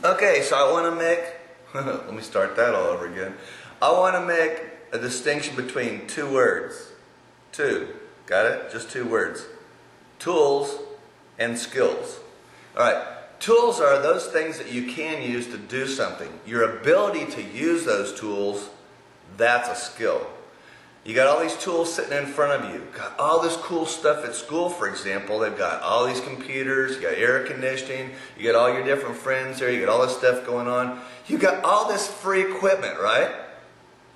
Okay, so I want to make, let me start that all over again. I want to make a distinction between two words. Two, got it? Just two words. Tools and skills. Alright, tools are those things that you can use to do something. Your ability to use those tools, that's a skill. You got all these tools sitting in front of you. Got all this cool stuff at school, for example. They've got all these computers, you got air conditioning, you got all your different friends there, you got all this stuff going on. You got all this free equipment, right?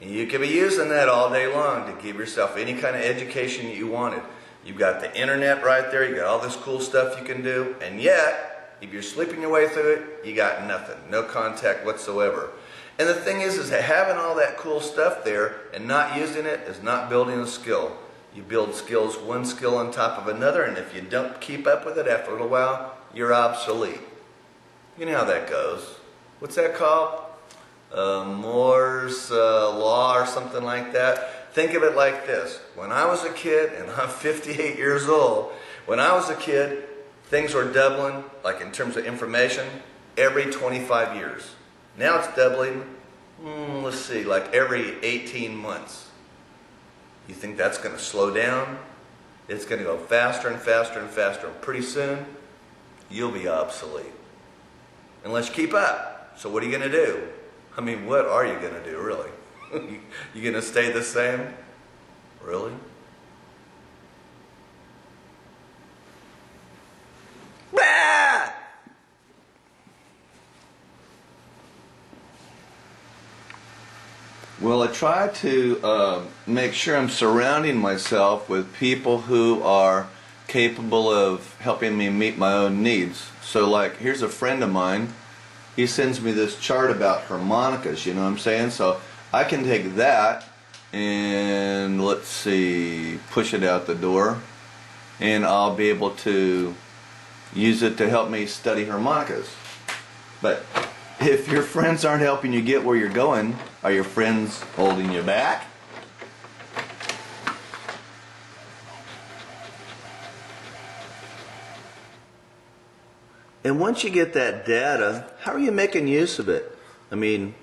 And you could be using that all day long to give yourself any kind of education that you wanted. You've got the internet right there, you got all this cool stuff you can do, and yet, if you're sleeping your way through it, you got nothing, no contact whatsoever. And the thing is that having all that cool stuff there and not using it is not building a skill. You build skills, one skill on top of another, and if you don't keep up with it after a little while, you're obsolete. You know how that goes. What's that called? Moore's Law or something like that. Think of it like this. When I was a kid, and I'm 58 years old, when I was a kid, things were doubling, like in terms of information, every 25 years. Now it's doubling, let's see, like every 18 months. You think that's going to slow down? It's going to go faster and faster and faster. And pretty soon, you'll be obsolete. Unless you keep up. So what are you going to do? I mean, what are you going to do, really? You going to stay the same? Really? Well, I try to make sure I'm surrounding myself with people who are capable of helping me meet my own needs. So like, here's a friend of mine. He sends me this chart about harmonicas, you know what I'm saying? So I can take that and, let's see, push it out the door, and I'll be able to use it to help me study harmonicas. But if your friends aren't helping you get where you're going, are your friends holding you back? And once you get that data, how are you making use of it? I mean,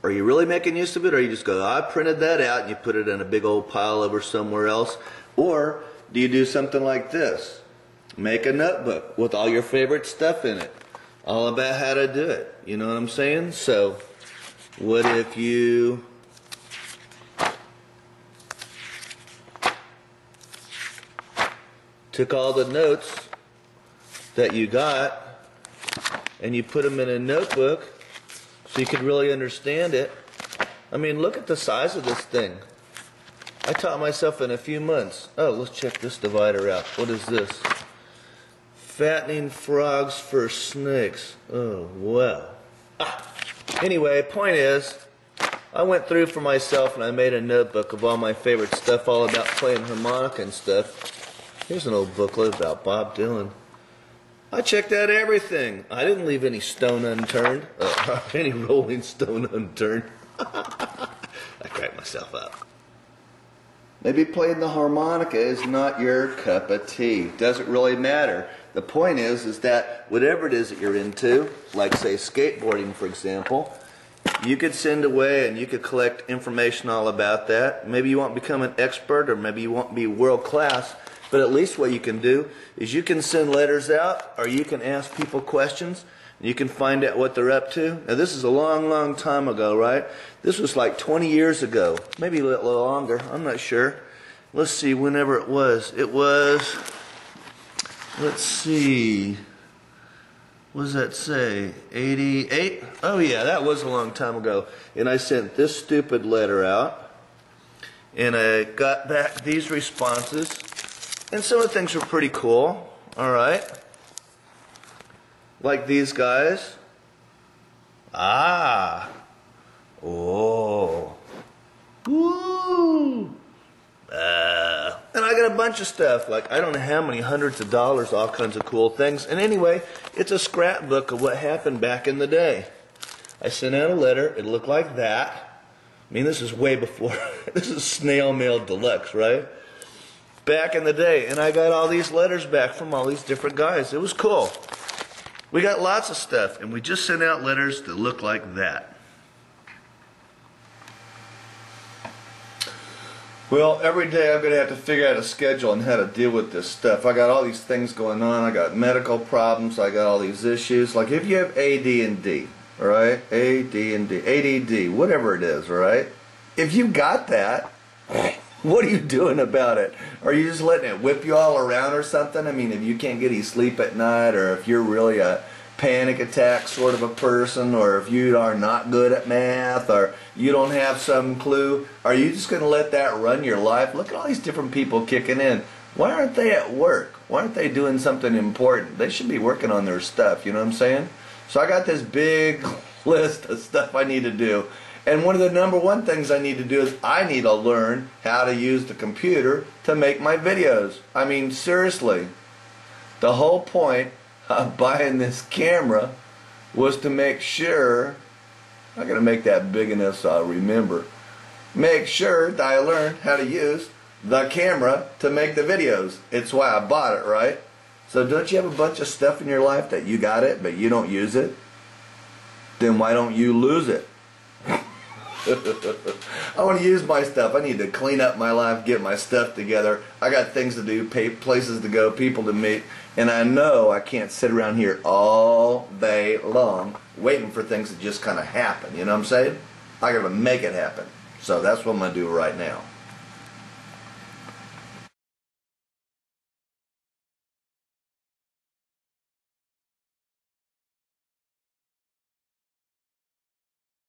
are you really making use of it, or you just go, I printed that out, and you put it in a big old pile over somewhere else? Or do you do something like this? Make a notebook with all your favorite stuff in it, all about how to do it. You know what I'm saying? So, what if you took all the notes that you got and you put them in a notebook so you could really understand it? I mean, look at the size of this thing. I taught myself in a few months. Oh, let's check this divider out. What is this? Fattening frogs for snakes. Oh, wow. Anyway, point is, I went through for myself and I made a notebook of all my favorite stuff, all about playing harmonica and stuff. Here's an old booklet about Bob Dylan. I checked out everything. I didn't leave any stone unturned. Any rolling stone unturned. I cracked myself up. Maybe playing the harmonica is not your cup of tea. Doesn't really matter. The point is that whatever it is that you're into, like say skateboarding for example, you could send away and you could collect information all about that. Maybe you won't become an expert, or maybe you won't be world class, but at least what you can do is you can send letters out, or you can ask people questions, and you can find out what they're up to. Now this is a long, long time ago, right? This was like 20 years ago, maybe a little longer, I'm not sure. Let's see, whenever it was. It was, let's see, what does that say, 88? Oh yeah, that was a long time ago. And I sent this stupid letter out, and I got back these responses, and some of the things were pretty cool, alright? Like these guys. Ah. Oh. Woo. And I got a bunch of stuff, like I don't know how many hundreds of dollars, all kinds of cool things. And anyway, it's a scrapbook of what happened back in the day. I sent out a letter, it looked like that. I mean, this is way before, this is snail mail deluxe, right? Back in the day, and I got all these letters back from all these different guys. It was cool. We got lots of stuff, and we just sent out letters that look like that. Well, every day I'm going to have to figure out a schedule on how to deal with this stuff. I got all these things going on. I got medical problems. I got all these issues. Like if you have AD&D, all right? AD&D, ADD, whatever it is, all right? If you got that, what are you doing about it? Are you just letting it whip you all around or something? I mean, if you can't get any sleep at night, or if you're really a panic attack sort of a person, or if you are not good at math, or you don't have some clue, are you just going to let that run your life? Look at all these different people kicking in. Why aren't they at work? Why aren't they doing something important? They should be working on their stuff, you know what I'm saying? So I got this big list of stuff I need to do. And one of the number one things I need to do is I need to learn how to use the computer to make my videos. I mean, seriously. The whole point of buying this camera was to make sure, I'm going to make that big enough so I'll remember, make sure that I learned how to use the camera to make the videos. It's why I bought it, right? So don't you have a bunch of stuff in your life that you got it but you don't use it? Then why don't you lose it? I want to use my stuff. I need to clean up my life, get my stuff together. I got things to do, places to go, people to meet, and I know I can't sit around here all day long waiting for things to just kind of happen. You know what I'm saying? I got to make it happen. So that's what I'm going to do right now.